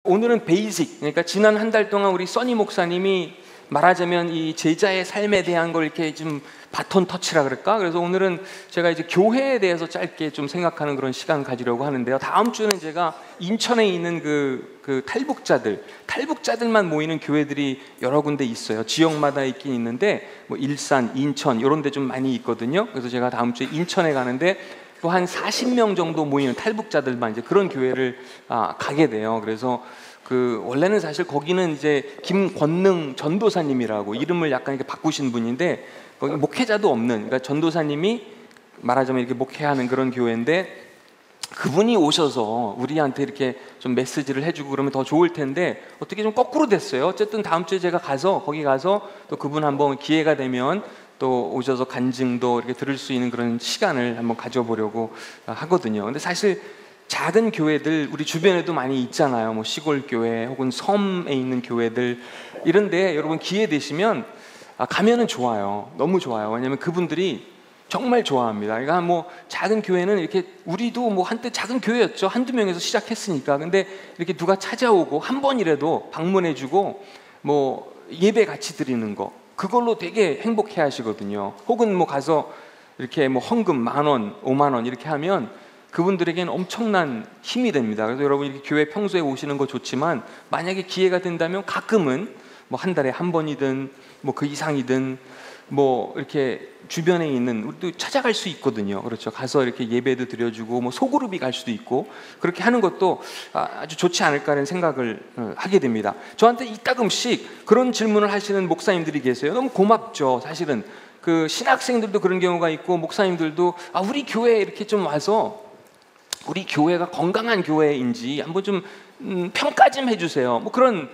오늘은 베이직, 그러니까 지난 한 달 동안 우리 써니 목사님이 말하자면 이 제자의 삶에 대한 걸 이렇게 좀 바톤 터치라 그럴까? 그래서 오늘은 제가 이제 교회에 대해서 짧게 좀 생각하는 그런 시간 가지려고 하는데요. 다음 주는 제가 인천에 있는 그 탈북자들만 모이는 교회들이 여러 군데 있어요. 지역마다 있긴 있는데 뭐 일산, 인천 이런 데 좀 많이 있거든요. 그래서 제가 다음 주에 인천에 가는데 또 한 40명 정도 모이는 탈북자들만 이제 그런 교회를 가게 돼요. 그래서 원래는 사실 거기는 이제 김권능 전도사님이라고 이름을 약간 이렇게 바꾸신 분인데 거기 목회자도 없는, 그러니까 전도사님이 말하자면 이렇게 목회하는 그런 교회인데 그분이 오셔서 우리한테 이렇게 좀 메시지를 해주고 그러면 더 좋을 텐데 어떻게 좀 거꾸로 됐어요. 어쨌든 다음 주에 제가 거기 가서 또 그분 한번 기회가 되면 또 오셔서 간증도 이렇게 들을 수 있는 그런 시간을 한번 가져보려고 하거든요. 근데 사실 작은 교회들 우리 주변에도 많이 있잖아요. 뭐 시골 교회 혹은 섬에 있는 교회들 이런데 여러분 기회 되시면 가면은 좋아요. 너무 좋아요. 왜냐하면 그분들이 정말 좋아합니다. 그러니까 뭐 작은 교회는 이렇게 우리도 뭐 한때 작은 교회였죠. 한두 명에서 시작했으니까. 근데 이렇게 누가 찾아오고 한 번이라도 방문해주고 뭐 예배 같이 드리는 거 그걸로 되게 행복해 하시거든요. 혹은 뭐 가서 이렇게 뭐 헌금 10,000원, 50,000원 이렇게 하면 그분들에게는 엄청난 힘이 됩니다. 그래서 여러분 이렇게 교회 평소에 오시는 거 좋지만 만약에 기회가 된다면 가끔은 뭐 한 달에 한 번이든 뭐 그 이상이든 뭐 이렇게 주변에 있는 우리도 찾아갈 수 있거든요. 그렇죠. 가서 이렇게 예배도 드려주고 뭐 소그룹이 갈 수도 있고 그렇게 하는 것도 아주 좋지 않을까라는 생각을 하게 됩니다. 저한테 이따금씩 그런 질문을 하시는 목사님들이 계세요. 너무 고맙죠. 사실은 그 신학생들도 그런 경우가 있고 목사님들도 우리 교회에 이렇게 좀 와서 우리 교회가 건강한 교회인지 한번 좀 평가 좀 해주세요. 뭐 그런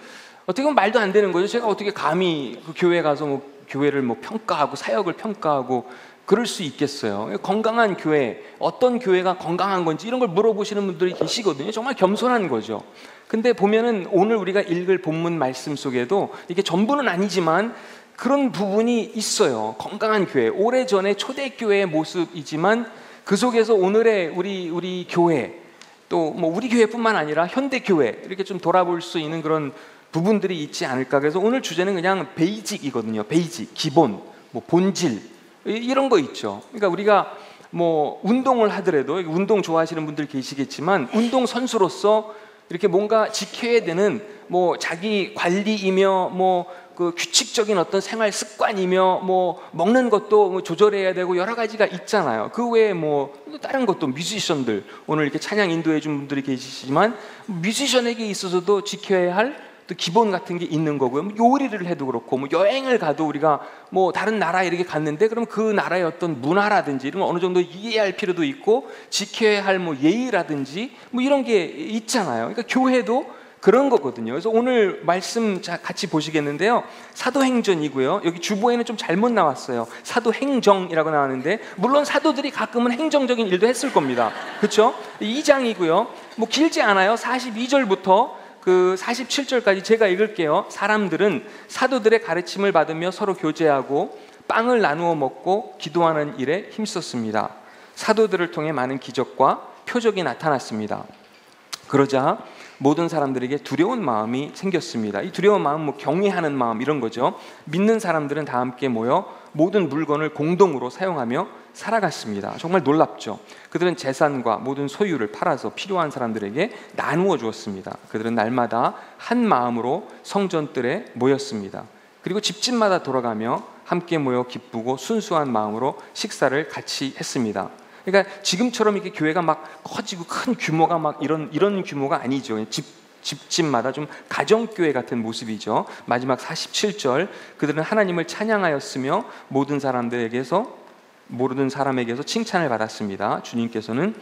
어떻게 보면 말도 안 되는 거죠. 제가 어떻게 감히 그 교회 가서 뭐 교회를 뭐 평가하고 사역을 평가하고 그럴 수 있겠어요. 건강한 교회, 어떤 교회가 건강한 건지 이런 걸 물어보시는 분들이 계시거든요. 정말 겸손한 거죠. 근데 보면은 오늘 우리가 읽을 본문 말씀 속에도 이게 전부는 아니지만 그런 부분이 있어요. 건강한 교회, 오래전에 초대교회의 모습이지만 그 속에서 오늘의 우리 교회 또 뭐 우리 교회뿐만 아니라 현대교회 이렇게 좀 돌아볼 수 있는 그런 부분들이 있지 않을까. 그래서 오늘 주제는 그냥 베이직이거든요. 베이직, 기본, 뭐 본질 이런 거 있죠. 그러니까 우리가 뭐 운동을 하더라도 운동 좋아하시는 분들 계시겠지만 운동 선수로서 이렇게 뭔가 지켜야 되는 뭐 자기 관리이며 뭐 그 규칙적인 어떤 생활 습관이며 뭐 먹는 것도 뭐 조절해야 되고 여러 가지가 있잖아요. 그 외에 뭐 다른 것도 뮤지션들 오늘 이렇게 찬양 인도해 준 분들이 계시지만 뮤지션에게 있어서도 지켜야 할 또 기본 같은 게 있는 거고요. 요리를 해도 그렇고 뭐 여행을 가도 우리가 뭐 다른 나라에 이렇게 갔는데 그럼 그 나라의 어떤 문화라든지 이런 거 어느 정도 이해할 필요도 있고 지켜야 할 뭐 예의라든지 뭐 이런 게 있잖아요. 그러니까 교회도 그런 거거든요. 그래서 오늘 말씀 같이 보시겠는데요. 사도행전이고요. 여기 주보에는 좀 잘못 나왔어요. 사도행정이라고 나왔는데 물론 사도들이 가끔은 행정적인 일도 했을 겁니다. 그렇죠? 2장이고요. 뭐 길지 않아요. 42절부터 그 47절까지 제가 읽을게요. 사람들은 사도들의 가르침을 받으며 서로 교제하고 빵을 나누어 먹고 기도하는 일에 힘썼습니다. 사도들을 통해 많은 기적과 표적이 나타났습니다. 그러자 모든 사람들에게 두려운 마음이 생겼습니다. 이 두려운 마음은 뭐 경외하는 마음 이런 거죠. 믿는 사람들은 다 함께 모여 모든 물건을 공동으로 사용하며 살아갔습니다. 정말 놀랍죠. 그들은 재산과 모든 소유를 팔아서 필요한 사람들에게 나누어 주었습니다. 그들은 날마다 한 마음으로 성전뜰에 모였습니다. 그리고 집집마다 돌아가며 함께 모여 기쁘고 순수한 마음으로 식사를 같이 했습니다. 그러니까 지금처럼 이렇게 교회가 막 커지고 큰 규모가 막 이런 규모가 아니죠. 집집마다 좀 가정교회 같은 모습이죠. 마지막 47절 그들은 하나님을 찬양하였으며 모든 사람에게서 칭찬을 받았습니다. 주님께서는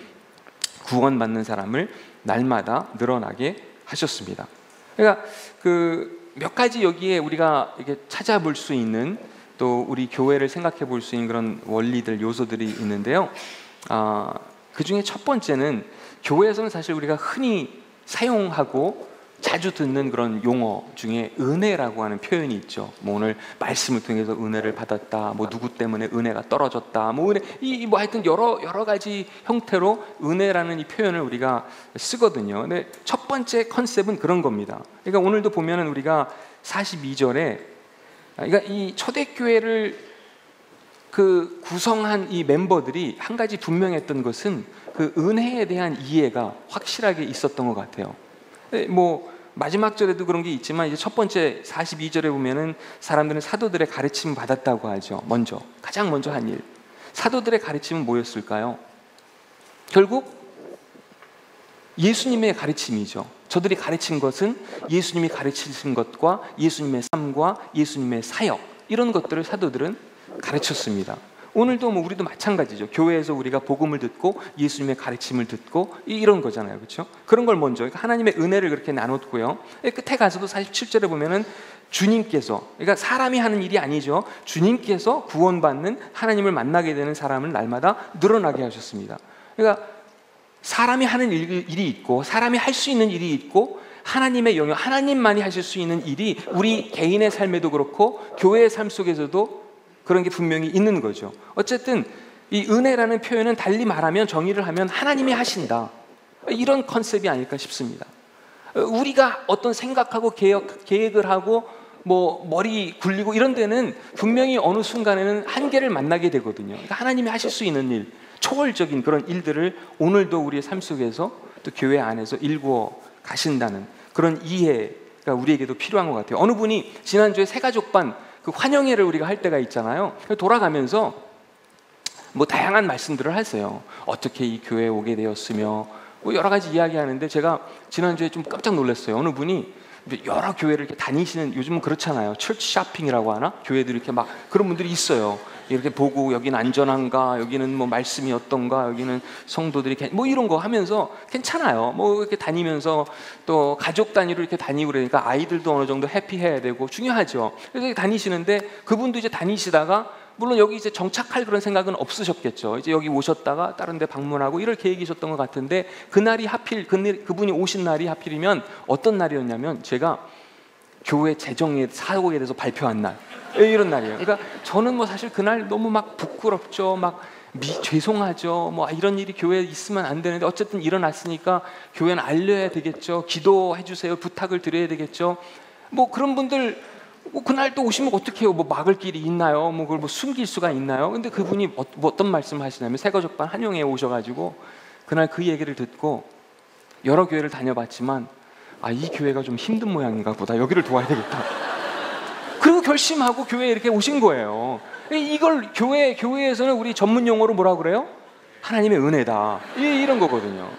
구원받는 사람을 날마다 늘어나게 하셨습니다. 그러니까 그 몇 가지 여기에 우리가 이렇게 찾아볼 수 있는 또 우리 교회를 생각해 볼 수 있는 그런 원리들 요소들이 있는데요. 그 중에 첫 번째는 교회에서는 사실 우리가 흔히 사용하고 자주 듣는 그런 용어 중에 은혜라고 하는 표현이 있죠. 뭐 오늘 말씀을 통해서 은혜를 받았다, 뭐 누구 때문에 은혜가 떨어졌다, 뭐 은혜, 뭐 하여튼 여러 가지 형태로 은혜라는 이 표현을 우리가 쓰거든요. 근데 첫 번째 컨셉은 그런 겁니다. 그러니까 오늘도 보면은 우리가 42절에, 그러니까 이 초대교회를 그 구성한 이 멤버들이 한 가지 분명했던 것은 그 은혜에 대한 이해가 확실하게 있었던 것 같아요. 뭐 마지막 절에도 그런 게 있지만 이제 첫 번째 42절에 보면은 사람들은 사도들의 가르침 받았다고 하죠. 가장 먼저 한 일, 사도들의 가르침은 뭐였을까요? 결국 예수님의 가르침이죠. 저들이 가르친 것은 예수님이 가르치신 것과 예수님의 삶과 예수님의 사역, 이런 것들을 사도들은 가르쳤습니다. 오늘도 뭐 우리도 마찬가지죠. 교회에서 우리가 복음을 듣고 예수님의 가르침을 듣고 이런 거잖아요. 그렇죠? 그런 걸 먼저, 그러니까 하나님의 은혜를 그렇게 나눴고요. 끝에 가서도 47절에 보면은 주님께서, 그러니까 사람이 하는 일이 아니죠. 주님께서 구원받는, 하나님을 만나게 되는 사람을 날마다 늘어나게 하셨습니다. 그러니까 사람이 하는 일이 있고, 사람이 할 수 있는 일이 있고, 하나님의 영역, 하나님만이 하실 수 있는 일이 우리 개인의 삶에도 그렇고 교회의 삶 속에서도 그런 게 분명히 있는 거죠. 어쨌든 이 은혜라는 표현은 달리 말하면, 정의를 하면 하나님이 하신다, 이런 컨셉이 아닐까 싶습니다. 우리가 어떤 생각하고 계획을 하고 뭐 머리 굴리고 이런 데는 분명히 어느 순간에는 한계를 만나게 되거든요. 그러니까 하나님이 하실 수 있는 일, 초월적인 그런 일들을 오늘도 우리의 삶 속에서 또 교회 안에서 일구어 가신다는 그런 이해가 우리에게도 필요한 것 같아요. 어느 분이 지난주에 새가족반 그 환영회를 우리가 할 때가 있잖아요. 돌아가면서 뭐 다양한 말씀들을 하세요. 어떻게 이 교회에 오게 되었으며 뭐 여러 가지 이야기하는데, 제가 지난주에 좀 깜짝 놀랐어요. 어느 분이 여러 교회를 이렇게 다니시는, 요즘은 그렇잖아요. 철치 쇼핑이라고 하나? 교회들이 이렇게 막 그런 분들이 있어요. 이렇게 보고 여기는 안전한가, 여기는 뭐 말씀이 어떤가, 여기는 성도들이 뭐 이런 거 하면서 괜찮아요. 뭐 이렇게 다니면서 또 가족 단위로 이렇게 다니고 그러니까 아이들도 어느 정도 해피해야 되고 중요하죠. 그래서 다니시는데 그분도 이제 다니시다가, 물론 여기 이제 정착할 그런 생각은 없으셨겠죠. 이제 여기 오셨다가 다른 데 방문하고 이럴 계획이셨던 것 같은데, 그날이 하필 그분이 오신 날이 하필이면 어떤 날이었냐면, 제가 교회 재정의 사고에 대해서 발표한 날, 이런 날이에요. 그러니까 저는 뭐 사실 그날 너무 막 부끄럽죠. 막 죄송하죠. 뭐 이런 일이 교회에 있으면 안 되는데 어쨌든 일어났으니까 교회는 알려야 되겠죠. 기도해 주세요. 부탁을 드려야 되겠죠. 뭐 그런 분들 뭐 그날 또 오시면 어떻게 해요? 뭐 막을 길이 있나요? 뭐 그걸 뭐 숨길 수가 있나요? 근데 그분이 뭐 어떤 말씀을 하시냐면, 새가족반 한영회에 오셔가지고 그날 그 얘기를 듣고 여러 교회를 다녀봤지만 이 교회가 좀 힘든 모양인가 보다. 여기를 도와야 되겠다. 그리고 결심하고 교회에 이렇게 오신 거예요. 이걸 교회에서는 우리 전문 용어로 뭐라고 그래요? 하나님의 은혜다. 이런 거거든요.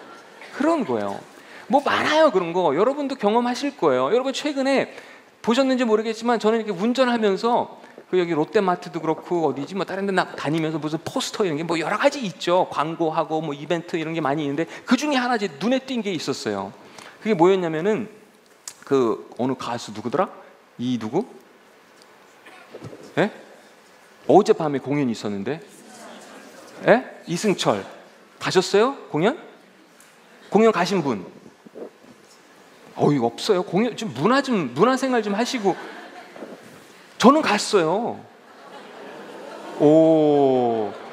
그런 거예요. 뭐 많아요, 그런 거. 여러분도 경험하실 거예요. 여러분 최근에 보셨는지 모르겠지만 저는 이렇게 운전하면서 그 여기 롯데마트도 그렇고 어디지 뭐 다른 데 다니면서 무슨 포스터 이런 게 뭐 여러 가지 있죠. 광고하고 뭐 이벤트 이런 게 많이 있는데, 그 중에 하나 제 눈에 띈 게 있었어요. 그게 뭐였냐면은 그 어느 가수 누구더라? 누구? 예? 어젯밤에 공연이 있었는데, 예? 이승철 가셨어요? 공연 가신 분? 없어요. 공연 좀 문화 생활 좀 하시고. 저는 갔어요.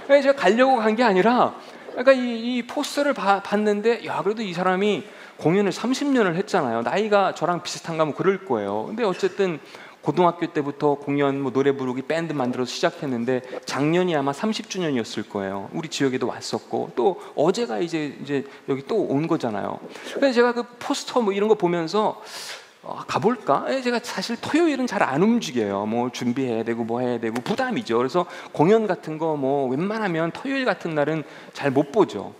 제가 가려고 간 게 아니라, 그러니까 이 포스터를 봤는데, 야, 그래도 이 사람이 공연을 30년을 했잖아요. 나이가 저랑 비슷한가 뭐 그럴 거예요. 근데 어쨌든 고등학교 때부터 공연, 뭐 노래 부르기, 밴드 만들어서 시작했는데 작년이 아마 30주년이었을 거예요. 우리 지역에도 왔었고, 또 어제가 이제 여기 또 온 거잖아요. 그래서 제가 그 포스터 뭐 이런 거 보면서 가볼까? 제가 사실 토요일은 잘 안 움직여요. 뭐 준비해야 되고 뭐 해야 되고 부담이죠. 그래서 공연 같은 거 뭐 웬만하면 토요일 같은 날은 잘 못 보죠.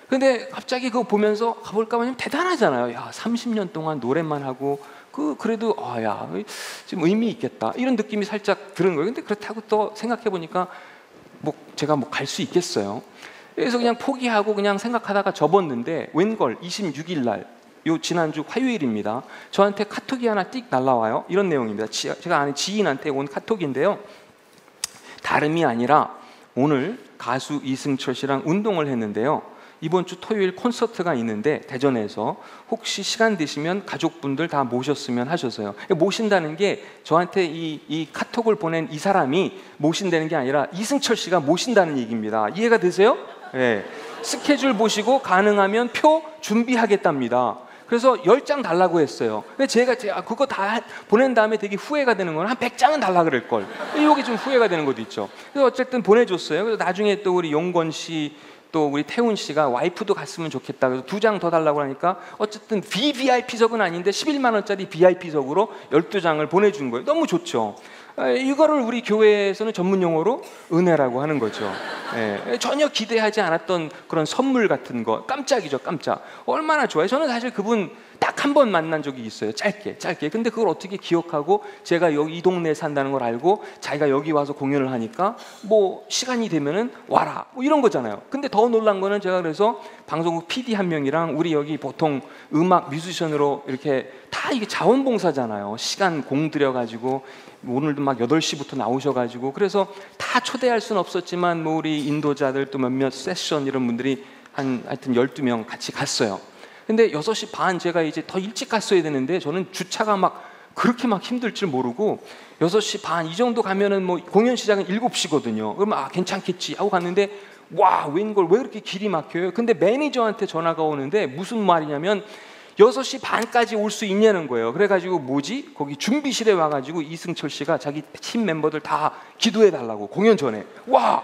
근데 갑자기 그거 보면서 가볼까 하면 대단하잖아요. 야, 30년 동안 노래만 하고 그래도 야, 좀 의미 있겠다, 이런 느낌이 살짝 드는 거예요. 근데 그렇다고 또 생각해 보니까 뭐 제가 뭐 갈 수 있겠어요. 그래서 그냥 포기하고 그냥 생각하다가 접었는데, 웬걸 26일 날, 요 지난주 화요일입니다. 저한테 카톡이 하나 띡 날라와요. 이런 내용입니다. 제가 아는 지인한테 온 카톡인데요. 다름이 아니라 오늘 가수 이승철 씨랑 운동을 했는데요. 이번 주 토요일 콘서트가 있는데 대전에서 혹시 시간 되시면 가족분들 다 모셨으면 하셔서요. 모신다는 게 저한테 이 카톡을 보낸 이 사람이 모신다는 게 아니라 이승철 씨가 모신다는 얘기입니다. 이해가 되세요? 네. 스케줄 보시고 가능하면 표 준비하겠답니다. 그래서 10장 달라고 했어요. 근데 제가 그거 다 보낸 다음에 되게 후회가 되는 건 한 100장은 달라 그럴걸. 이게 좀 후회가 되는 것도 있죠. 그래서 어쨌든 보내줬어요. 그래서 나중에 또 우리 용건 씨, 또 우리 태훈 씨가 와이프도 갔으면 좋겠다. 그래서 2장 더 달라고 하니까 어쨌든 VVIP석은 아닌데 11만 원짜리 VIP석으로 12장을 보내준 거예요. 너무 좋죠. 이거를 우리 교회에서는 전문 용어로 은혜라고 하는 거죠. 예, 전혀 기대하지 않았던 그런 선물 같은 거, 깜짝이죠, 깜짝. 얼마나 좋아요. 저는 사실 그분 딱 한 번 만난 적이 있어요. 짧게. 근데 그걸 어떻게 기억하고 제가 여기 이 동네에 산다는 걸 알고 자기가 여기 와서 공연을 하니까 뭐 시간이 되면은 와라, 뭐 이런 거잖아요. 근데 더 놀란 거는 제가 그래서 방송국 PD 한 명이랑 우리 여기 보통 음악 뮤지션으로 이렇게 다 이게 자원봉사잖아요. 시간 공들여가지고 오늘도 막 8시부터 나오셔가지고 그래서 다 초대할 수는 없었지만 뭐 우리 인도자들 또 몇몇 세션 이런 분들이 하여튼 12명 같이 갔어요. 근데 6시 반 제가 이제 더 일찍 갔어야 되는데 저는 주차가 막 그렇게 막 힘들 줄 모르고 6시 반 이 정도 가면은 뭐 공연 시작은 7시거든요. 그러면 괜찮겠지 하고 갔는데 와, 웬걸 왜 이렇게 길이 막혀요? 근데 매니저한테 전화가 오는데 무슨 말이냐면 6시 반까지 올 수 있냐는 거예요. 그래가지고 뭐지? 거기 준비실에 와가지고 이승철 씨가 자기 팀 멤버들 다 기도해 달라고 공연 전에. 와,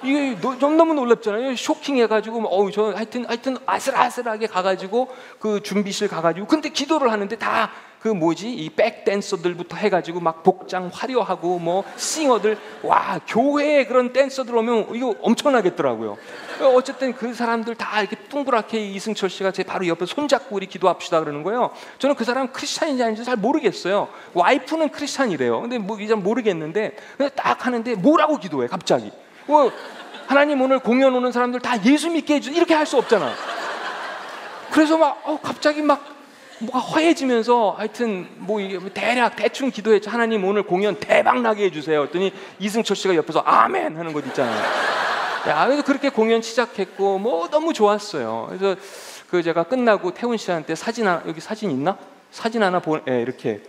이게 너무 놀랍잖아요. 쇼킹해가지고 저 하여튼 아슬아슬하게 가가지고 그 준비실 가가지고 근데 기도를 하는데 다 그 뭐지? 이 백 댄서들부터 해가지고 막 복장 화려하고 뭐 싱어들, 와, 교회에 그런 댄서들 오면 이거 엄청나겠더라고요. 어쨌든 그 사람들 다 이렇게 둥그랗게 이승철 씨가 제 바로 옆에 손잡고 우리 기도합시다 그러는 거예요. 저는 그 사람 크리스찬인지 아닌지 잘 모르겠어요. 와이프는 크리스찬이래요. 근데 뭐 이제 모르겠는데 딱 하는데 뭐라고 기도해 갑자기. 하나님 오늘 공연 오는 사람들 다 예수 믿게 해주, 이렇게 할 수 없잖아. 그래서 막 갑자기 막 뭐가 허해지면서 하여튼 뭐 이게 대략 대충 기도했죠. 하나님 오늘 공연 대박 나게 해주세요. 했더니 이승철 씨가 옆에서 아멘 하는 것 있잖아요. 야, 그래서 그렇게 공연 시작했고 뭐 너무 좋았어요. 그래서 그 제가 끝나고 태훈 씨한테 사진 하나, 여기 사진 있나? 사진 하나 이렇게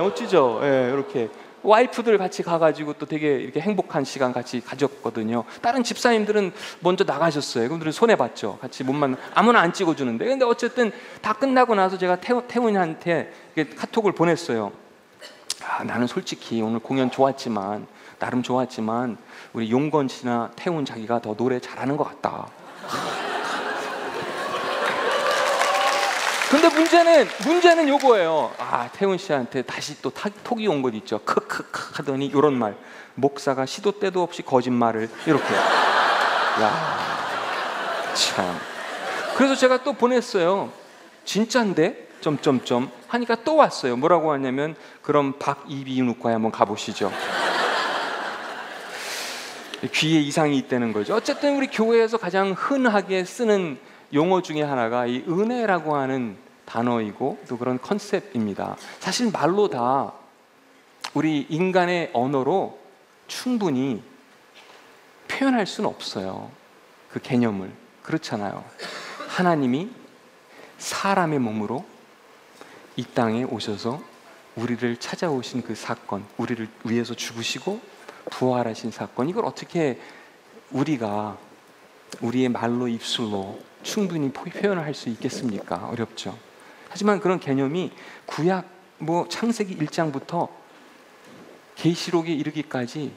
어찌죠? 이렇게 와이프들 같이 가가지고 또 되게 이렇게 행복한 시간 같이 가졌거든요. 다른 집사님들은 먼저 나가셨어요. 그분들은 손해 봤죠. 같이 못 만나, 아무나 안 찍어주는데. 근데 어쨌든 다 끝나고 나서 제가 태훈이한테 카톡을 보냈어요. 나는 솔직히 오늘 공연 좋았지만 나름 좋았지만 우리 용건 씨나 태훈 자기가 더 노래 잘하는 것 같다. 근데 문제는 요거예요. 태훈 씨한테 다시 또 톡이 온 것 있죠. 크크크 하더니 요런 말. 목사가 시도 때도 없이 거짓말을 이렇게. 야, 참. 그래서 제가 또 보냈어요. 진짠데? 점점점 하니까 또 왔어요. 뭐라고 하냐면 그럼 박이비인후과에 한번 가보시죠. 귀에 이상이 있다는 거죠. 어쨌든 우리 교회에서 가장 흔하게 쓰는 용어 중에 하나가 이 은혜라고 하는 단어이고 또 그런 컨셉입니다. 사실 말로 다 우리 인간의 언어로 충분히 표현할 수는 없어요. 그 개념을. 그렇잖아요. 하나님이 사람의 몸으로 이 땅에 오셔서 우리를 찾아오신 그 사건, 우리를 위해서 죽으시고 부활하신 사건, 이걸 어떻게 우리가 우리의 말로 입술로 충분히 표현을 할 수 있겠습니까? 어렵죠. 하지만 그런 개념이 구약 창세기 1장부터 계시록에 이르기까지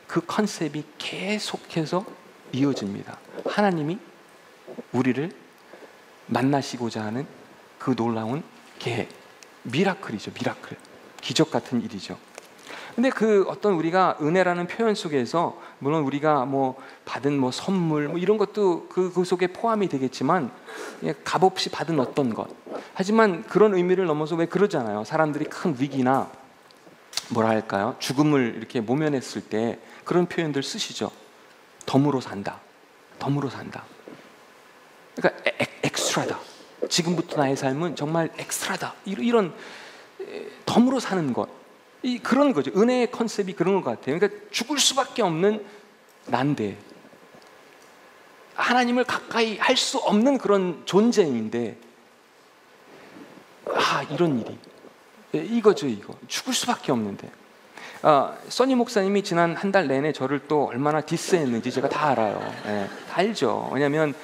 그 컨셉이 계속해서 이어집니다. 하나님이 우리를 만나시고자 하는 그 놀라운 계획, 미라클이죠. 미라클, 기적 같은 일이죠. 근데 그 어떤 우리가 은혜라는 표현 속에서 물론 우리가 받은 선물 이런 것도 그 속에 포함이 되겠지만 값없이 받은 어떤 것. 하지만 그런 의미를 넘어서 왜 그러잖아요. 사람들이 큰 위기나 뭐랄까요, 죽음을 이렇게 모면했을 때 그런 표현들 쓰시죠. 덤으로 산다. 덤으로 산다. 그러니까 엑스트라다. 지금부터 나의 삶은 정말 엑스트라다. 이런 덤으로 사는 것. 그런 거죠. 은혜의 컨셉이 그런 것 같아요. 그러니까 죽을 수밖에 없는 난데 하나님을 가까이 할 수 없는 그런 존재인데 이런 일이 이거죠. 이거 죽을 수밖에 없는데 써니 목사님이 지난 한 달 내내 저를 또 얼마나 디스했는지 제가 다 알아요. 다 알죠. 왜냐하면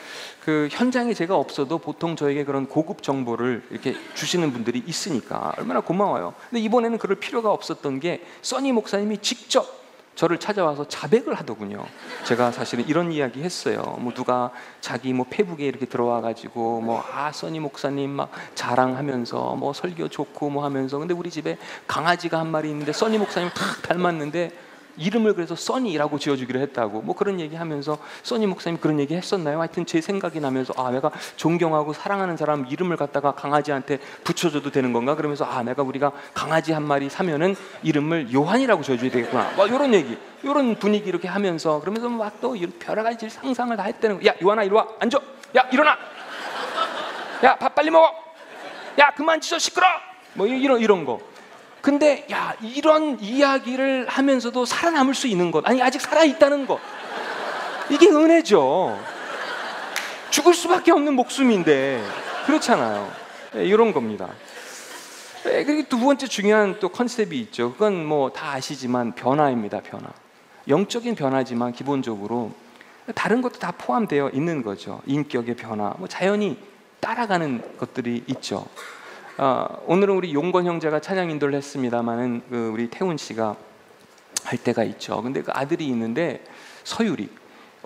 그 현장에 제가 없어도 보통 저에게 그런 고급 정보를 이렇게 주시는 분들이 있으니까 얼마나 고마워요. 근데 이번에는 그럴 필요가 없었던 게 써니 목사님이 직접 저를 찾아와서 자백을 하더군요. 제가 사실은 이런 이야기 했어요. 뭐 누가 자기 뭐 페북에 이렇게 들어와 가지고 뭐 써니 목사님 막 자랑하면서 뭐 설교 좋고 뭐 하면서, 근데 우리 집에 강아지가 한 마리 있는데 써니 목사님 탁 닮았는데 이름을 그래서 써니라고 지어주기로 했다고 뭐 그런 얘기하면서, 써니 목사님 그런 얘기 했었나요? 하여튼 제 생각이 나면서 내가 존경하고 사랑하는 사람 이름을 갖다가 강아지한테 붙여줘도 되는 건가? 그러면서 우리가 강아지 한 마리 사면은 이름을 요한이라고 지어줘야 되겠구나. 막 이런 얘기, 이런 분위기 이렇게 하면서, 그러면서 막 또 여러 가지 상상을 다 했다는 거. 야 요한아 이리 와, 앉아. 야 일어나. 야 밥 빨리 먹어. 야 그만 짖어 시끄러. 뭐 이런 거. 근데 이런 이야기를 하면서도 살아남을 수 있는 것, 아직 살아있다는 것, 이게 은혜죠. 죽을 수밖에 없는 목숨인데 그렇잖아요. 이런 겁니다. 그리고 두 번째 중요한 또 컨셉이 있죠. 그건 뭐 다 아시지만 변화입니다. 변화. 영적인 변화지만 기본적으로 다른 것도 다 포함되어 있는 거죠. 인격의 변화, 뭐 자연히 따라가는 것들이 있죠. 오늘은 우리 용건 형제가 찬양 인도를 했습니다만은 우리 태훈 씨가 할 때가 있죠. 근데 그 아들이 있는데 서율이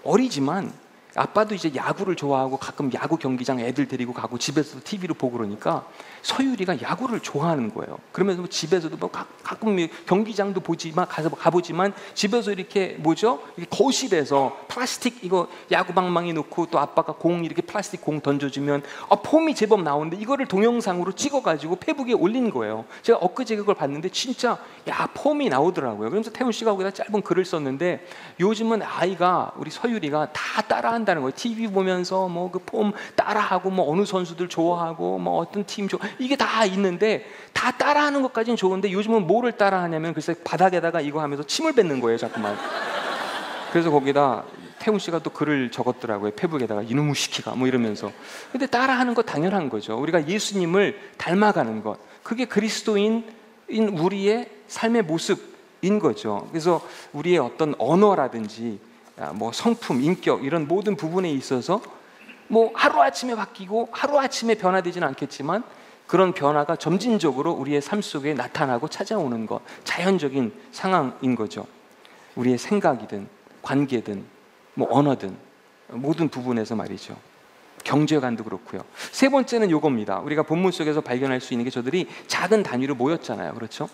어리지만 아빠도 이제 야구를 좋아하고 가끔 야구 경기장 애들 데리고 가고 집에서도 TV로 보고 그러니까 서율이가 야구를 좋아하는 거예요. 그러면서 집에서도 뭐 가끔 경기장도 가보지만 집에서 이렇게 이렇게 거실에서 플라스틱 이거 야구 방망이 놓고 또 아빠가 공 이렇게 플라스틱 공 던져주면 폼이 제법 나오는데 이거를 동영상으로 찍어가지고 페북에 올린 거예요. 제가 엊그제 그걸 봤는데 진짜 폼이 나오더라고요. 그러면서 태훈 씨가 거기다 짧은 글을 썼는데, 요즘은 아이가 우리 서율이가 다 따라한다는 거예요. TV 보면서 뭐 그 폼 따라하고 뭐 어느 선수들 좋아하고 뭐 어떤 팀 이게 다 있는데 다 따라하는 것까지는 좋은데 요즘은 뭐를 따라하냐면 글쎄 바닥에다가 이거 하면서 침을 뱉는 거예요, 자꾸만. 그래서 거기다 태훈 씨가 또 글을 적었더라고요. 페북에다가 이놈의 시키가 뭐 이러면서. 근데 따라하는 거 당연한 거죠. 우리가 예수님을 닮아가는 것, 그게 그리스도인 우리의 삶의 모습인 거죠. 그래서 우리의 어떤 언어라든지 뭐 성품, 인격 이런 모든 부분에 있어서 뭐 하루아침에 바뀌고 하루아침에 변화되지는 않겠지만 그런 변화가 점진적으로 우리의 삶 속에 나타나고 찾아오는 것, 자연적인 상황인 거죠. 우리의 생각이든 관계든 뭐 언어든 모든 부분에서 말이죠. 경제관도 그렇고요. 세 번째는 요겁니다. 우리가 본문 속에서 발견할 수 있는 게 저들이 작은 단위로 모였잖아요. 그렇죠?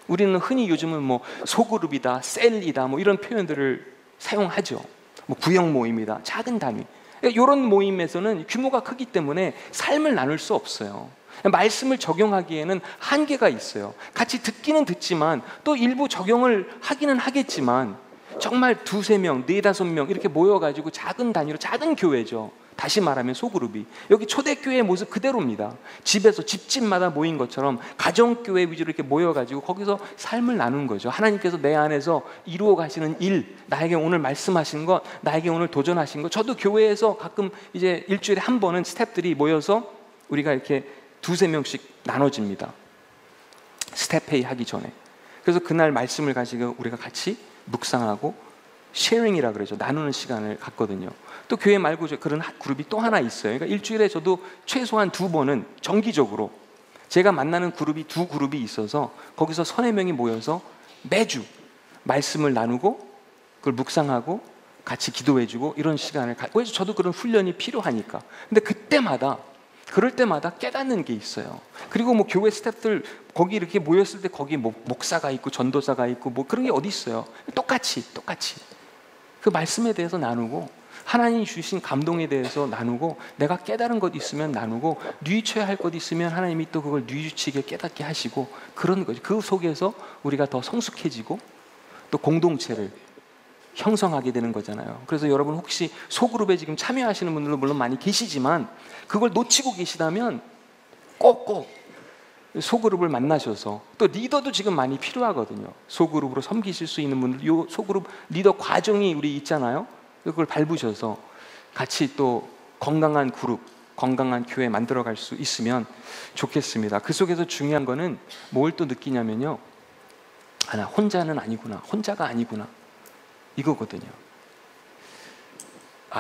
우리는 흔히 요즘은 뭐 소그룹이다, 셀이다 뭐 이런 표현들을 사용하죠. 뭐 구역 모임이다, 작은 단위. 이런 모임에서는 규모가 크기 때문에 삶을 나눌 수 없어요. 말씀을 적용하기에는 한계가 있어요. 같이 듣기는 듣지만 또 일부 적용을 하기는 하겠지만 정말 두세 명, 네다섯 명 이렇게 모여가지고 작은 단위로, 작은 교회죠. 다시 말하면 소그룹이 여기 초대교회의 모습 그대로입니다. 집에서 집집마다 모인 것처럼 가정교회 위주로 이렇게 모여가지고 거기서 삶을 나누는 거죠. 하나님께서 내 안에서 이루어 가시는 일, 나에게 오늘 말씀하신 것, 나에게 오늘 도전하신 것. 저도 교회에서 가끔 이제 일주일에 한 번은 스태프들이 모여서 우리가 이렇게 두세 명씩 나눠집니다. 스텝회의 하기 전에. 그래서 그날 말씀을 가지고 우리가 같이 묵상하고 쉐어링이라 그러죠. 나누는 시간을 갖거든요. 또 교회 말고 그런 그룹이 또 하나 있어요. 그러니까 일주일에 저도 최소한 2번은 정기적으로 제가 만나는 그룹이 두 그룹이 있어서 거기서 서너 명이 모여서 매주 말씀을 나누고 그걸 묵상하고 같이 기도해주고 이런 시간을 그래서 저도 그런 훈련이 필요하니까. 근데 그럴 때마다 깨닫는 게 있어요. 그리고 뭐 교회 스태프들 거기 이렇게 모였을 때 거기 뭐 목사가 있고 전도사가 있고 뭐 그런 게 어디 있어요. 똑같이 그 말씀에 대해서 나누고 하나님이 주신 감동에 대해서 나누고 내가 깨달은 것 있으면 나누고 뉘우쳐야 할 것 있으면 하나님이 또 그걸 뉘우치게 깨닫게 하시고 그런 거죠. 그 속에서 우리가 더 성숙해지고 또 공동체를 형성하게 되는 거잖아요. 그래서 여러분 혹시 소그룹에 지금 참여하시는 분들도 물론 많이 계시지만 그걸 놓치고 계시다면 꼭 소그룹을 만나셔서, 또 리더도 지금 많이 필요하거든요. 소그룹으로 섬기실 수 있는 분들, 이 소그룹 리더 과정이 우리 있잖아요. 그걸 밟으셔서 같이 또 건강한 그룹, 건강한 교회 만들어갈 수 있으면 좋겠습니다. 그 속에서 중요한 거는 뭘 또 느끼냐면요, 나 혼자는 아니구나, 혼자가 아니구나, 이거거든요.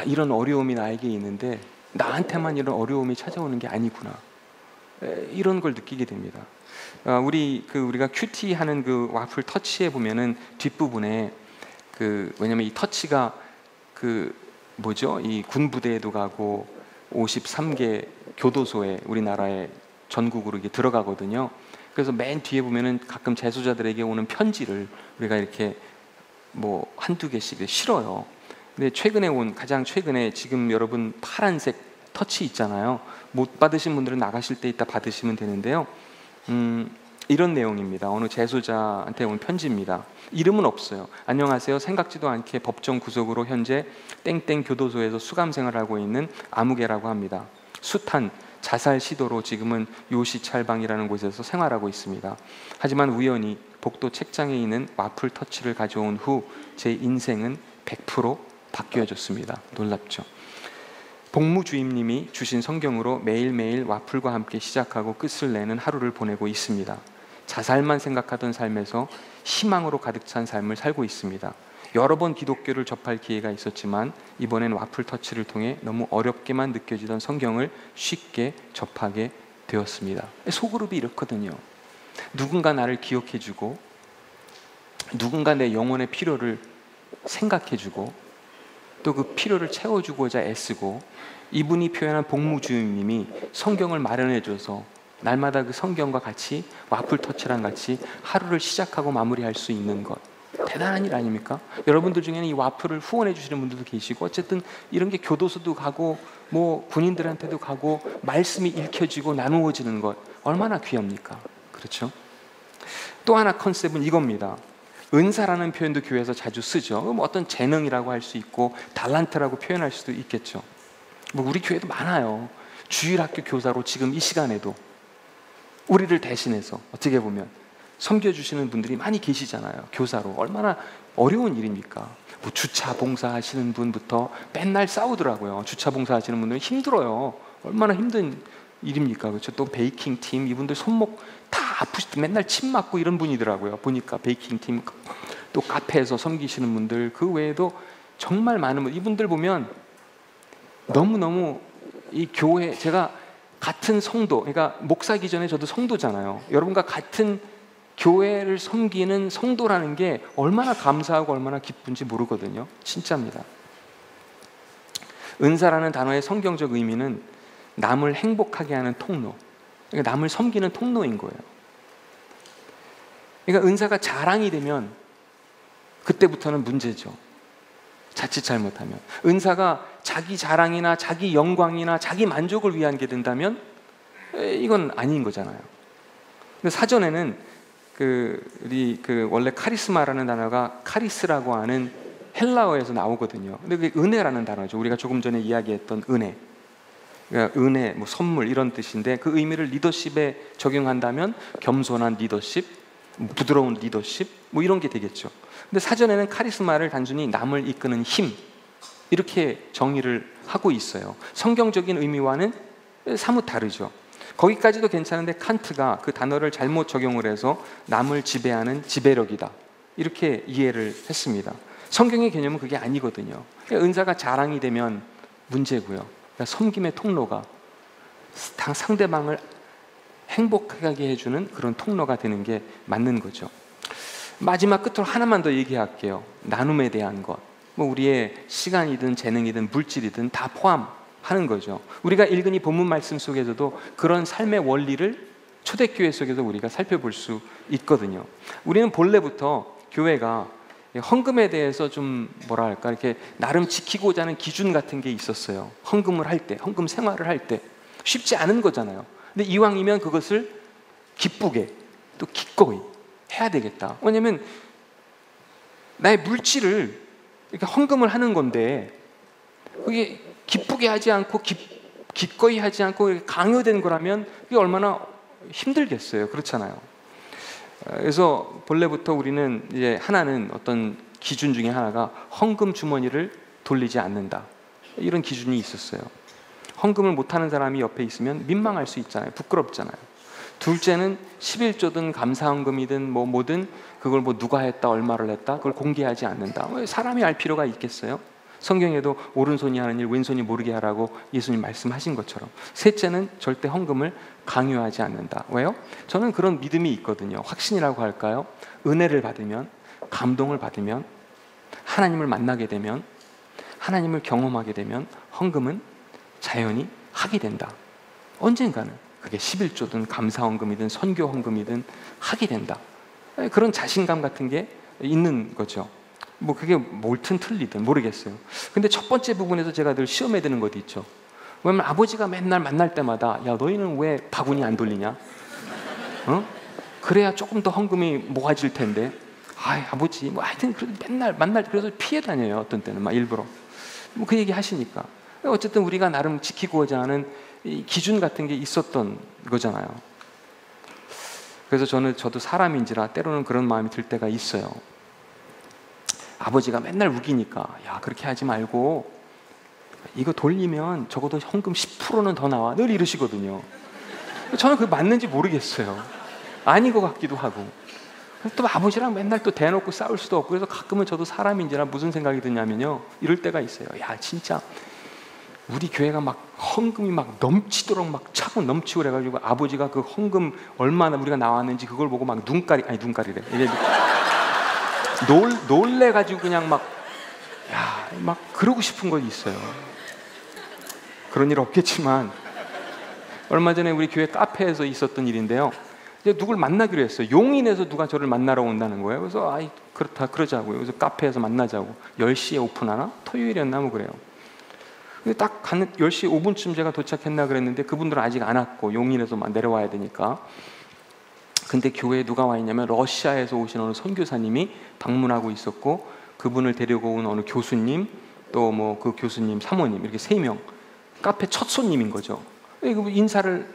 이런 어려움이 나에게 있는데 나한테만 이런 어려움이 찾아오는 게 아니구나, 이런 걸 느끼게 됩니다. 우리가 큐티 하는 그 와플 터치에 보면은 뒷부분에 왜냐면 이 터치가 이 군부대에도 가고 53개 교도소에 우리나라에 전국으로 이게 들어가거든요. 그래서 맨 뒤에 보면은 가끔 재소자들에게 오는 편지를 우리가 이렇게 뭐 한두 개씩 실어요. 근데 가장 최근에 지금 여러분 파란색 터치 있잖아요. 못 받으신 분들은 나가실 때 이따 받으시면 되는데요. 이런 내용입니다. 어느 재소자한테 온 편지입니다. 이름은 없어요. 안녕하세요. 생각지도 않게 법정 구속으로 현재 땡땡 교도소에서 수감 생활하고 있는 아무개라고 합니다. 숱한 자살 시도로 지금은 요시찰방이라는 곳에서 생활하고 있습니다. 하지만 우연히 복도 책장에 있는 와플 터치를 가져온 후 제 인생은 100% 바뀌어졌습니다. 놀랍죠? 복무주임님이 주신 성경으로 매일매일 와플과 함께 시작하고 끝을 내는 하루를 보내고 있습니다. 자살만 생각하던 삶에서 희망으로 가득 찬 삶을 살고 있습니다. 여러 번 기독교를 접할 기회가 있었지만 이번엔 와플 터치를 통해 너무 어렵게만 느껴지던 성경을 쉽게 접하게 되었습니다. 소그룹이 이렇거든요. 누군가 나를 기억해주고, 누군가 내 영혼의 필요를 생각해주고, 또 그 필요를 채워주고자 애쓰고, 이분이 표현한 복무주임님이 성경을 마련해줘서 날마다 그 성경과 같이 와플 터치랑 같이 하루를 시작하고 마무리할 수 있는 것, 대단한 일 아닙니까? 여러분들 중에는 이 와플을 후원해 주시는 분들도 계시고, 어쨌든 이런 게 교도소도 가고 뭐 군인들한테도 가고 말씀이 읽혀지고 나누어지는 것, 얼마나 귀합니까? 그렇죠? 또 하나 컨셉은 이겁니다. 은사라는 표현도 교회에서 자주 쓰죠. 뭐 어떤 재능이라고 할 수 있고 달란트라고 표현할 수도 있겠죠. 뭐 우리 교회도 많아요. 주일학교 교사로 지금 이 시간에도 우리를 대신해서 어떻게 보면 섬겨주시는 분들이 많이 계시잖아요. 교사로. 얼마나 어려운 일입니까? 뭐 주차 봉사하시는 분부터 맨날 싸우더라고요. 주차 봉사하시는 분들은 힘들어요. 얼마나 힘든 일입니까? 그렇죠? 또 베이킹 팀, 이분들 손목 다 아프시고 맨날 침 맞고 이런 분이더라고요. 보니까 베이킹 팀, 또 카페에서 섬기시는 분들, 그 외에도 정말 많은 분, 이분들 보면 너무너무 이 교회, 제가 같은 성도, 그러니까 목사기 전에 저도 성도잖아요. 여러분과 같은 교회를 섬기는 성도라는 게 얼마나 감사하고 얼마나 기쁜지 모르거든요. 진짜입니다. 은사라는 단어의 성경적 의미는 남을 행복하게 하는 통로, 그러니까 남을 섬기는 통로인 거예요. 그러니까 은사가 자랑이 되면 그때부터는 문제죠. 자칫 잘못하면. 은사가 자기 자랑이나 자기 영광이나 자기 만족을 위한 게 된다면 이건 아닌 거잖아요. 근데 사전에는 원래 카리스마라는 단어가 카리스라고 하는 헬라어에서 나오거든요. 근데 그게 은혜라는 단어죠. 우리가 조금 전에 이야기했던 은혜. 그러니까 은혜, 뭐 선물 이런 뜻인데, 그 의미를 리더십에 적용한다면 겸손한 리더십, 부드러운 리더십, 뭐 이런 게 되겠죠. 근데 사전에는 카리스마를 단순히 남을 이끄는 힘, 이렇게 정의를 하고 있어요. 성경적인 의미와는 사뭇 다르죠. 거기까지도 괜찮은데 칸트가 그 단어를 잘못 적용을 해서 남을 지배하는 지배력이다, 이렇게 이해를 했습니다. 성경의 개념은 그게 아니거든요. 그러니까 은사가 자랑이 되면 문제고요. 그러니까 섬김의 통로가 상대방을 행복하게 해주는 그런 통로가 되는 게 맞는 거죠. 마지막 끝으로 하나만 더 얘기할게요. 나눔에 대한 것. 뭐 우리의 시간이든 재능이든 물질이든 다 포함하는 거죠. 우리가 읽은 이 본문 말씀 속에서도 그런 삶의 원리를 초대교회 속에서 우리가 살펴볼 수 있거든요. 우리는 본래부터 교회가 헌금에 대해서 좀 뭐랄까 이렇게 나름 지키고자 하는 기준 같은 게 있었어요. 헌금을 할 때, 헌금 생활을 할 때 쉽지 않은 거잖아요. 근데 이왕이면 그것을 기쁘게 또 기꺼이 해야 되겠다. 왜냐하면 나의 물질을 이렇게 헌금을 하는 건데 그게 기쁘게 하지 않고 기꺼이 하지 않고 이렇게 강요된 거라면 그게 얼마나 힘들겠어요. 그렇잖아요. 그래서 본래부터 우리는 이제 하나는 어떤 기준 중에 하나가 헌금 주머니를 돌리지 않는다. 이런 기준이 있었어요. 헌금을 못하는 사람이 옆에 있으면 민망할 수 있잖아요. 부끄럽잖아요. 둘째는 11조든 감사헌금이든 뭐든 그걸 뭐 누가 했다 얼마를 했다 그걸 공개하지 않는다. 왜 사람이 알 필요가 있겠어요? 성경에도 오른손이 하는 일 왼손이 모르게 하라고 예수님 말씀하신 것처럼. 셋째는 절대 헌금을 강요하지 않는다. 왜요? 저는 그런 믿음이 있거든요. 확신이라고 할까요? 은혜를 받으면, 감동을 받으면, 하나님을 만나게 되면, 하나님을 경험하게 되면 헌금은 자연히 하게 된다. 언젠가는 그게 11조든 감사헌금이든 선교헌금이든 하게 된다. 그런 자신감 같은 게 있는 거죠. 뭐 그게 옳든 틀리든 모르겠어요. 근데 첫 번째 부분에서 제가 늘 시험에 드는 것도 있죠. 왜냐면 아버지가 맨날 만날 때마다 야 너희는 왜 바구니 안 돌리냐? 그래야 조금 더 헌금이 모아질 텐데. 아버지 뭐 하여튼 맨날 만날 그래서 피해 다녀요. 어떤 때는 막 일부러 뭐 그 얘기 하시니까. 어쨌든 우리가 나름 지키고자 하는 이 기준 같은 게 있었던 거잖아요. 그래서 저도 사람인지라 때로는 그런 마음이 들 때가 있어요. 아버지가 맨날 우기니까 야 그렇게 하지 말고 이거 돌리면 적어도 헌금 10%는 더 나와 늘 이러시거든요. 저는 그게 맞는지 모르겠어요. 아닌 것 같기도 하고. 또 아버지랑 맨날 또 대놓고 싸울 수도 없고. 그래서 가끔은 저도 사람인지라 무슨 생각이 드냐면요, 이럴 때가 있어요. 야 진짜 우리 교회가 막 헌금이 막 넘치도록 막 차고 넘치고 그래가지고 아버지가 그 헌금 얼마나 우리가 나왔는지 그걸 보고 막 눈가리래 이게 놀래가지고 그냥 막 그러고 싶은 거 있어요. 그런 일 없겠지만 얼마 전에 우리 교회 카페에서 있었던 일인데요. 이제 누굴 만나기로 했어요. 용인에서 누가 저를 만나러 온다는 거예요. 그래서 그렇다 그러자고요. 그래서 카페에서 만나자고. 10시에 오픈하나? 토요일이었나 뭐 그래요. 근데 딱 가는 10시 5분쯤 제가 도착했나 그랬는데 그분들은 아직 안 왔고 용인에서 막 내려와야 되니까. 근데 교회에 누가 와 있냐면 러시아에서 오신 어느 선교사님이 방문하고 있었고 그분을 데리고 온 어느 교수님 또 뭐 그 교수님 사모님 이렇게 3명 카페 첫 손님인 거죠. 인사를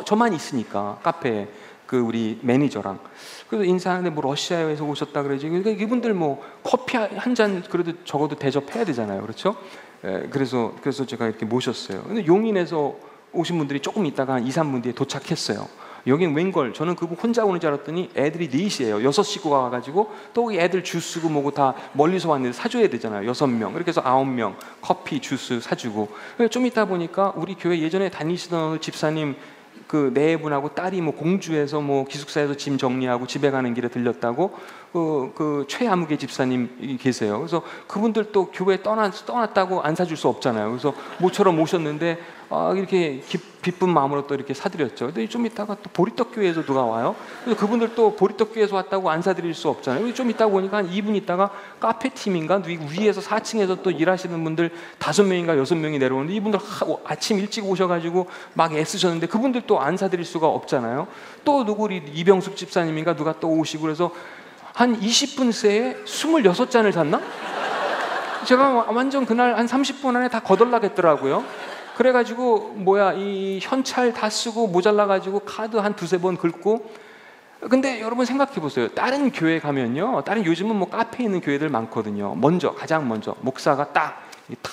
저만 있으니까 카페에 그 우리 매니저랑 그래서 인사하는데 뭐 러시아에서 오셨다 그러지. 그러니까 이분들 뭐 커피 한 잔 그래도 적어도 대접해야 되잖아요, 그렇죠? 그래서 제가 이렇게 모셨어요. 근데 용인에서 오신 분들이 조금 있다가 한 2, 3분 뒤에 도착했어요. 여긴 웬걸 저는 그분 혼자 오는 줄 알았더니 애들이 넷이에요. 6식구가 와가지고 또 애들 주스고 뭐고 다 멀리서 왔는데 사줘야 되잖아요. 6명 그렇게 해서 9명 커피 주스 사주고. 좀 있다 보니까 우리 교회 예전에 다니시던 집사님 그 네 분하고 딸이 뭐 공주에서 뭐 기숙사에서 짐 정리하고 집에 가는 길에 들렸다고 그 최아무개 집사님 계세요. 그래서 그분들 또 교회 떠났다고 안 사줄 수 없잖아요. 그래서 모처럼 오셨는데 이렇게 기쁜 마음으로 또 이렇게 사드렸죠. 근데 좀 있다가 또 보리떡 교회에서 누가 와요. 그래서 그분들 또 보리떡 교회에서 왔다고 안 사드릴 수 없잖아요. 좀 있다 보니까 한 2분 있다가 카페 팀인가 위에서 4층에서 또 일하시는 분들 5명인가 6명이 내려오는데 이분들 아침 일찍 오셔가지고 막 애쓰셨는데 그분들 또 안 사드릴 수가 없잖아요. 또 누구 이병숙 집사님인가 누가 또 오시고 그래서 한 20분 새에 26잔을 샀나? 제가 완전 그날 한 30분 안에 다 거덜나겠더라고요. 그래가지고 이 현찰 다 쓰고 모자라가지고 카드 한 2-3번 긁고. 근데 여러분 생각해 보세요. 다른 교회 가면요, 요즘은 뭐 카페에 있는 교회들 많거든요. 가장 먼저 목사가 딱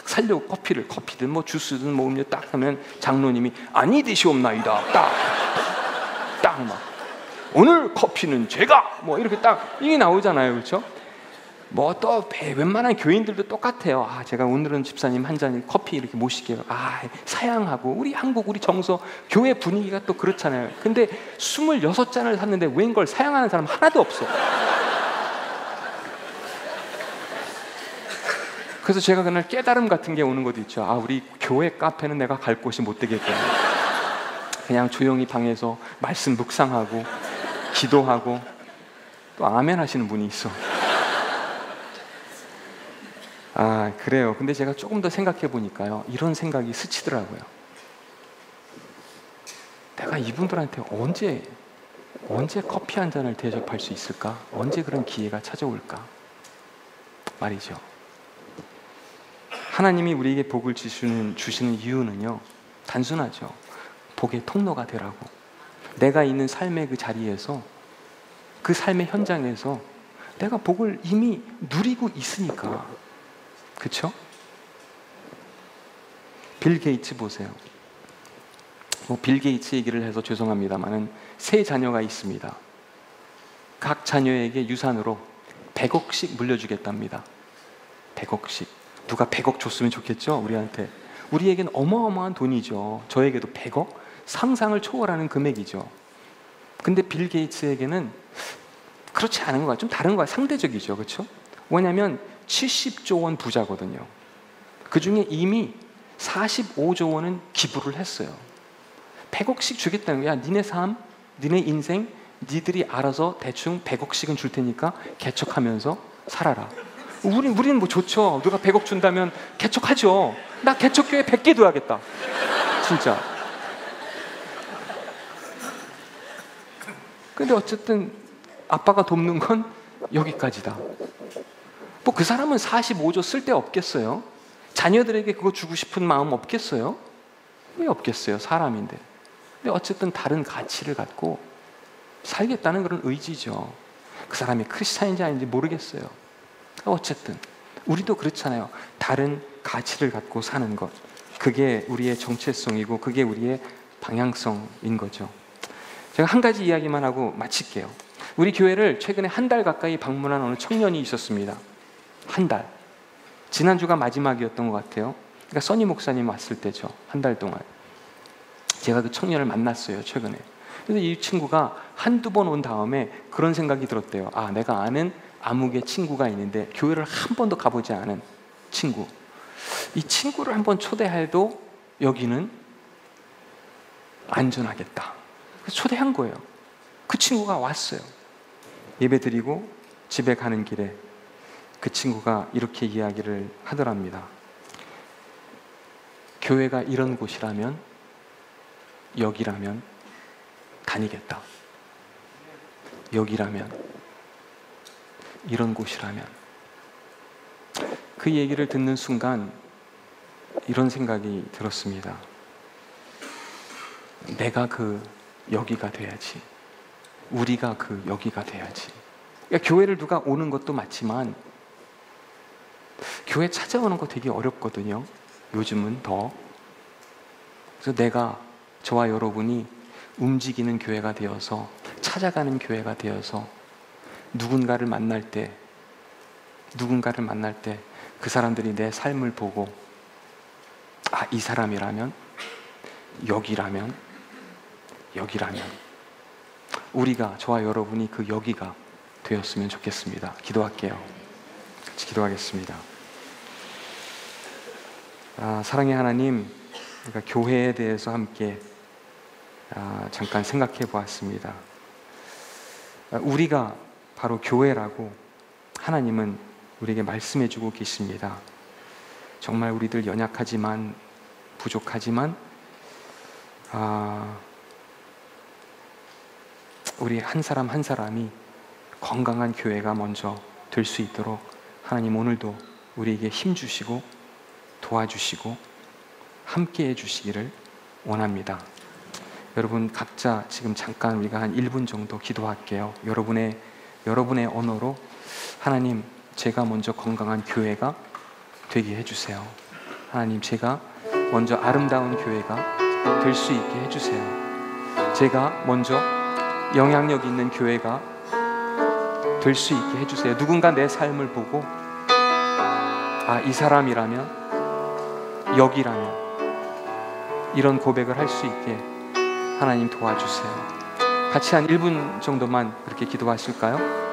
살려고 커피든 뭐 주스든 뭐 음료 딱 하면 장로님이 아니 되시옵나이다 딱 막 오늘 커피는 제가 뭐 이렇게 딱 이게 나오잖아요, 그렇죠? 뭐 또 웬만한 교인들도 똑같아요. 제가 오늘은 집사님 한 잔 커피 이렇게 모실게요. 사양하고 우리 한국 우리 정서 교회 분위기가 또 그렇잖아요. 근데 26잔을 샀는데 웬걸 사양하는 사람 하나도 없어. 그래서 제가 그날 깨달음 같은 게 오는 것도 있죠. 우리 교회 카페는 내가 갈 곳이 못 되겠구나. 그냥 조용히 방에서 말씀 묵상하고 기도하고 또 아멘 하시는 분이 있어. 그래요. 근데 제가 조금 더 생각해 보니까요, 이런 생각이 스치더라고요. 내가 이분들한테 언제 커피 한 잔을 대접할 수 있을까? 언제 그런 기회가 찾아올까? 말이죠. 하나님이 우리에게 복을 주시는 이유는요, 단순하죠. 복의 통로가 되라고. 내가 있는 삶의 그 자리에서, 그 삶의 현장에서 내가 복을 이미 누리고 있으니까. 그렇죠? 빌 게이츠 보세요. 빌 게이츠 얘기를 해서 죄송합니다만은 세 자녀가 있습니다. 각 자녀에게 유산으로 100억씩 물려주겠답니다. 100억씩. 누가 100억 줬으면 좋겠죠? 우리한테. 우리에겐 어마어마한 돈이죠. 저에게도 100억? 상상을 초월하는 금액이죠. 근데 빌 게이츠에게는 그렇지 않은 것 같아요. 좀 다른 것 같아요. 상대적이죠. 그렇죠? 뭐냐면 70조 원 부자거든요. 그 중에 이미 45조 원은 기부를 했어요. 100억씩 주겠다는 거야. 니네 삶, 니네 인생, 니들이 알아서 대충 100억씩은 줄 테니까 개척하면서 살아라. 우리는 뭐 좋죠. 누가 100억 준다면 개척하죠. 나 개척교회 100개 둬야겠다. 진짜. 근데 어쨌든 아빠가 돕는 건 여기까지다. 뭐 그 사람은 45조 쓸 데 없겠어요? 자녀들에게 그거 주고 싶은 마음 없겠어요? 왜 없겠어요? 사람인데. 근데 어쨌든 다른 가치를 갖고 살겠다는 그런 의지죠. 그 사람이 크리스찬인지 아닌지 모르겠어요. 어쨌든 우리도 그렇잖아요. 다른 가치를 갖고 사는 것, 그게 우리의 정체성이고 그게 우리의 방향성인 거죠. 제가 한 가지 이야기만 하고 마칠게요. 우리 교회를 최근에 한 달 가까이 방문한 어느 청년이 있었습니다. 한 달. 지난주가 마지막이었던 것 같아요. 그러니까 써니 목사님 왔을 때죠. 한 달 동안. 제가 그 청년을 만났어요. 최근에. 그래서 이 친구가 한두 번 온 다음에 그런 생각이 들었대요. 아, 내가 아는 아무개 친구가 있는데 교회를 한 번도 가보지 않은 친구. 이 친구를 한번 초대해도 여기는 안전하겠다. 그래서 초대한 거예요. 그 친구가 왔어요. 예배 드리고 집에 가는 길에 그 친구가 이렇게 이야기를 하더랍니다. 교회가 이런 곳이라면, 여기라면 다니겠다. 여기라면, 이런 곳이라면. 그 얘기를 듣는 순간 이런 생각이 들었습니다. 내가 그 여기가 돼야지. 우리가 그 여기가 돼야지. 그러니까 교회를 누가 오는 것도 맞지만 교회 찾아오는 거 되게 어렵거든요. 요즘은 더. 그래서 내가, 저와 여러분이 움직이는 교회가 되어서, 찾아가는 교회가 되어서 누군가를 만날 때 그 사람들이 내 삶을 보고, 아, 이 사람이라면, 여기라면 우리가, 저와 여러분이 그 여기가 되었으면 좋겠습니다. 기도할게요. 같이 기도하겠습니다. 사랑의 하나님, 우리가 교회에 대해서 함께 잠깐 생각해 보았습니다. 우리가 바로 교회라고 하나님은 우리에게 말씀해 주고 계십니다. 정말 우리들 연약하지만, 부족하지만 우리 한 사람 한 사람이 건강한 교회가 먼저 될 수 있도록 하나님 오늘도 우리에게 힘 주시고 도와주시고 함께 해주시기를 원합니다. 여러분 각자 지금 잠깐 우리가 한 1분 정도 기도할게요. 여러분의 언어로 하나님, 제가 먼저 건강한 교회가 되게 해주세요. 하나님, 제가 먼저 아름다운 교회가 될 수 있게 해주세요. 제가 먼저 영향력 있는 교회가 될 수 있게 해주세요. 누군가 내 삶을 보고, 아, 이 사람이라면, 여기라면 이런 고백을 할 수 있게 하나님 도와주세요. 같이 한 1분 정도만 그렇게 기도하실까요?